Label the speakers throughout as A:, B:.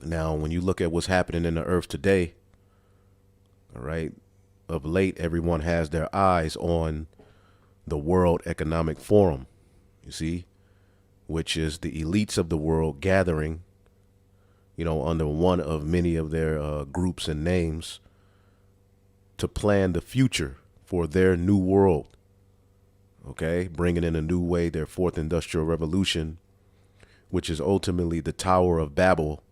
A: Now, when you look at what's happening in the earth today, all right, of late, everyone has their eyes on the World Economic Forum, you see, which is the elites of the world gathering, you know, under one of many of their groups and names to plan the future for their new world. Okay, bringing in a new way, their fourth industrial revolution, which is ultimately the Tower of Babel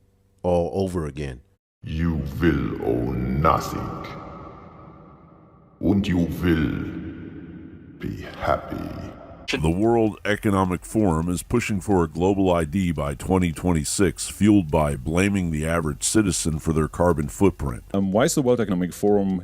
A: all over again.
B: You will own nothing. And you will be happy.
C: The World Economic Forum is pushing for a global ID by 2026, fueled by blaming the average citizen for their carbon footprint.
D: Why is the World Economic Forum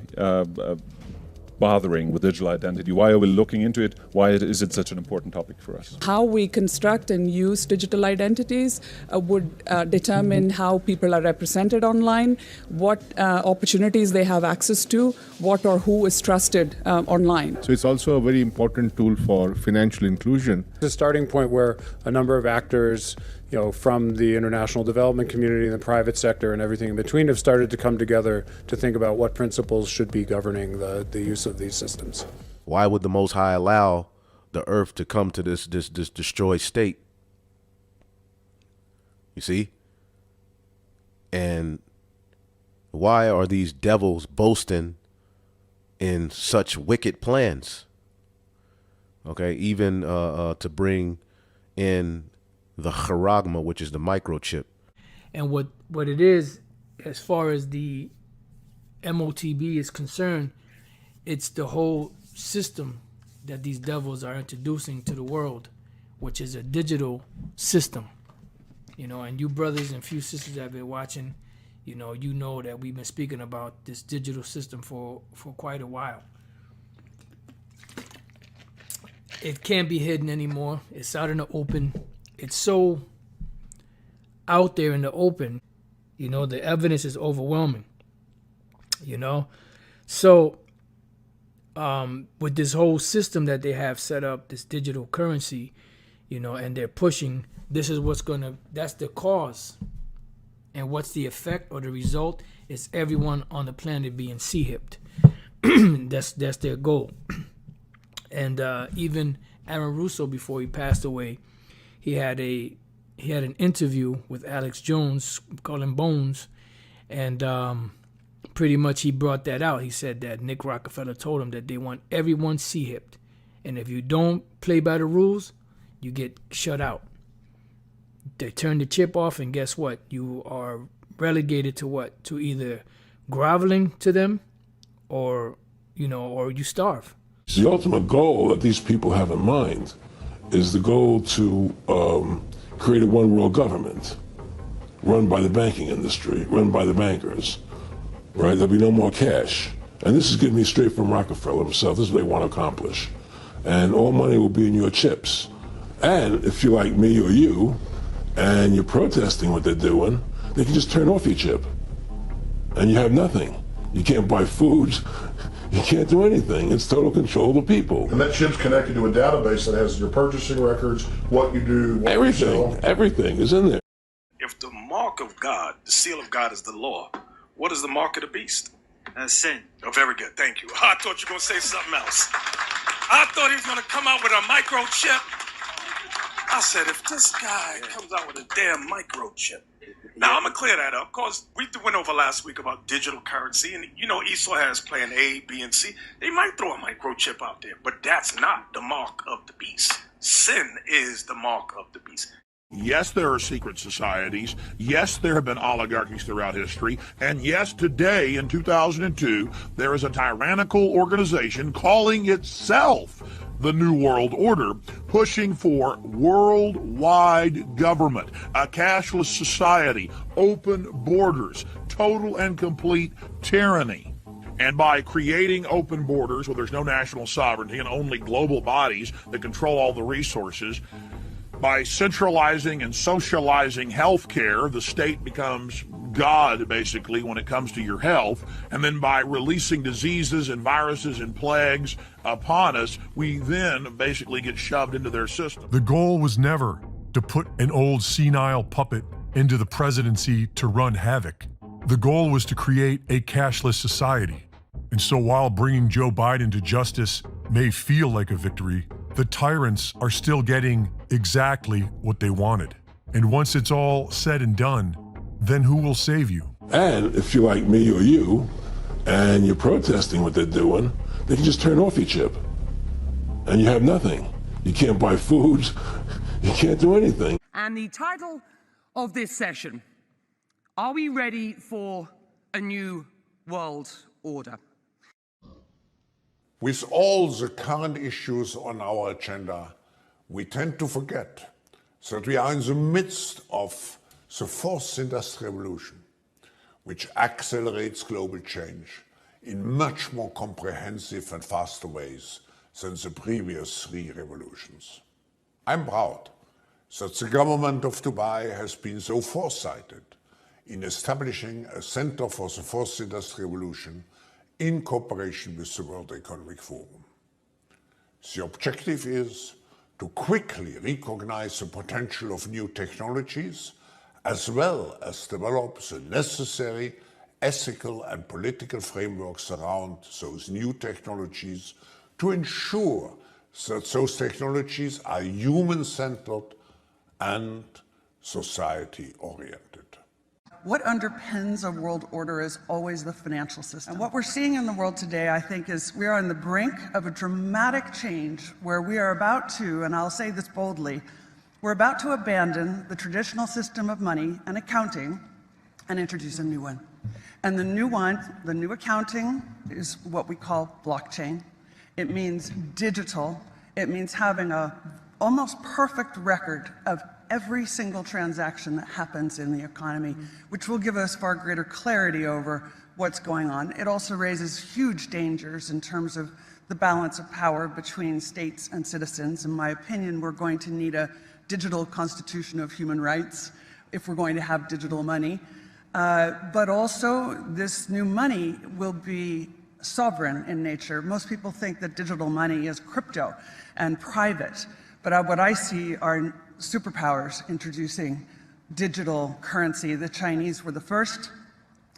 D: bothering with digital identity? Why are we looking into it? Why is it such an important topic for us?
E: How we construct and use digital identities would determine how people are represented online, what opportunities they have access to, what or who is trusted online.
F: So it's also a very important tool for financial inclusion.
G: It's a starting point where a number of actors, you know, from the international development community and the private sector and everything in between have started to come together to think about what principles should be governing the use of these systems.
A: Why would the Most High allow the earth to come to this destroyed state? You see? And why are these devils boasting in such wicked plans? Okay, even to bring in the charagma, which is the microchip.
H: And what it is, as far as the MOTB is concerned, it's the whole system that these devils are introducing to the world, which is a digital system. You know, and you brothers and few sisters that have been watching, you know that we've been speaking about this digital system for quite a while. It can't be hidden anymore. It's out in the open. It's so out there in the open, you know, the evidence is overwhelming, you know. So with this whole system that they have set up, this digital currency, you know, and they're pushing, this is that's the cause. And what's the effect or the result is everyone on the planet being sea-hipped. That's their goal. And even Aaron Russo, before he passed away, he had an interview with Alex Jones, called him Bones, and pretty much he brought that out. He said that Nick Rockefeller told him that they want everyone sea-hipped, and if you don't play by the rules, you get shut out. They turn the chip off, and guess what? You are relegated to what? To either groveling to them, or you starve.
B: The ultimate goal that these people have in mind is the goal to create a one world government run by the banking industry, run by the bankers, right? There'll be no more cash. And this is getting me straight from Rockefeller himself. This is what they want to accomplish. And all money will be in your chips. And if you're like me or you, and you're protesting what they're doing, they can just turn off your chip. And you have nothing. You can't buy food. You can't do anything. It's total control of the people.
I: And that chip's connected to a database that has your purchasing records, what you do, what
B: everything,
I: you sell.
B: Everything is in there.
J: If the mark of God, the seal of God is the law, what is the mark of the beast?
K: Sin.
J: Oh, very good. Thank you. I thought you were going to say something else. I thought he was going to come out with a microchip. I said, if this guy comes out with a damn microchip. Now, I'm going to clear that up, because we went over last week about digital currency, and you know Esau has plan A, B, and C. They might throw a microchip out there, but that's not the mark of the beast. Sin is the mark of the beast.
L: Yes, there are secret societies. Yes, there have been oligarchies throughout history. And yes, today in 2002, there is a tyrannical organization calling itself the New World Order, pushing for worldwide government, a cashless society, open borders, total and complete tyranny. And by creating open borders where there's no national sovereignty and only global bodies that control all the resources, by centralizing and socializing healthcare, the state becomes God, basically, when it comes to your health. And then by releasing diseases and viruses and plagues upon us, we then basically get shoved into their system.
M: The goal was never
K: to put an old senile puppet into the presidency to run havoc. The goal was to create a cashless society. And so while bringing Joe Biden to justice may feel like a victory, the tyrants are still getting exactly what they wanted. And once it's all said and done, then who will save you?
B: And if you're like me or you, and you're protesting what they're doing, they can just turn off your chip. And you have nothing. You can't buy food, you can't do anything.
M: And the title of this session, are we ready for a new world order?
L: With all the current issues on our agenda, we tend to forget that we are in the midst of the fourth industrial revolution, which accelerates global change in much more comprehensive and faster ways than the previous three revolutions. I'm proud that the government of Dubai has been so foresighted in establishing a Center for the Fourth Industrial Revolution in cooperation with the World Economic Forum. The objective is to quickly recognize the potential of new technologies, as well as develop the necessary ethical and political frameworks around those new technologies to ensure that those technologies are human-centered and society-oriented.
N: What underpins a world order is always the financial system. And what we're seeing in the world today, I think, is we are on the brink of a dramatic change where we are about to, and I'll say this boldly, we're about to abandon the traditional system of money and accounting and introduce a new one. And the new one, the new accounting, is what we call blockchain. It means digital. It means having a almost perfect record of every single transaction that happens in the economy, which will give us far greater clarity over what's going on. It also raises huge dangers in terms of the balance of power between states and citizens. In my opinion, we're going to need a digital constitution of human rights if we're going to have digital money. But also, this new money will be sovereign in nature. Most people think that digital money is crypto and private, but what I see are superpowers introducing digital currency. The Chinese were the first.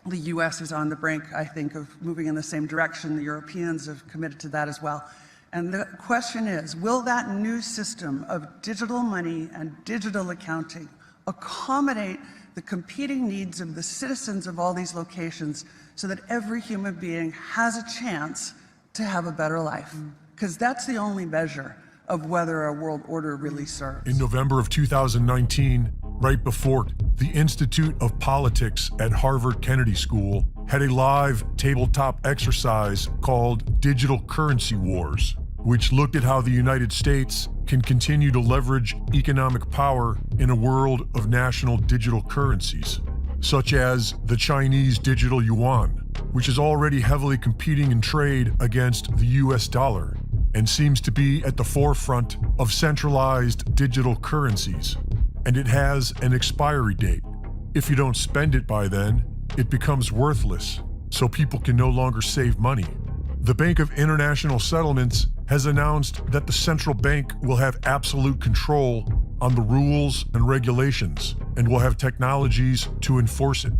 N: The US is on the brink, I think, of moving in the same direction. The Europeans have committed to that as well. And the question is, will that new system of digital money and digital accounting accommodate the competing needs of the citizens of all these locations so that every human being has a chance to have a better life? Because that's the only measure of whether a world order really serves.
K: In November of 2019, right before the Institute of Politics at Harvard Kennedy School had a live tabletop exercise called Digital Currency Wars, which looked at how the United States can continue to leverage economic power in a world of national digital currencies, such as the Chinese digital yuan, which is already heavily competing in trade against the US dollar and seems to be at the forefront of centralized digital currencies. And it has an expiry date. If you don't spend it by then, it becomes worthless, so people can no longer save money. The Bank of International Settlements has announced that the central bank will have absolute control on the rules and regulations and will have technologies to enforce it.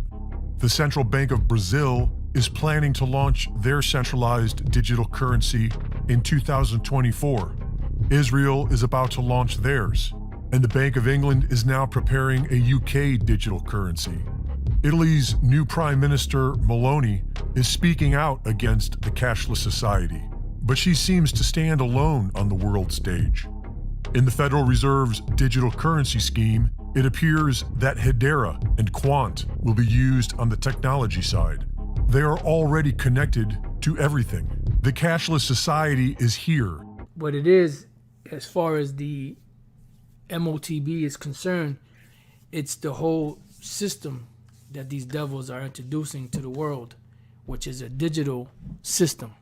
K: The Central Bank of Brazil is planning to launch their centralized digital currency in 2024. Israel is about to launch theirs, and the Bank of England is now preparing a UK digital currency. Italy's new Prime Minister, Meloni, is speaking out against the cashless society, but she seems to stand alone on the world stage. In the Federal Reserve's digital currency scheme, it appears that Hedera and Quant will be used on the technology side. They are already connected to everything. The cashless society is here.
H: What it is, as far as the MOTB is concerned, it's the whole system that these devils are introducing to the world, which is a digital system.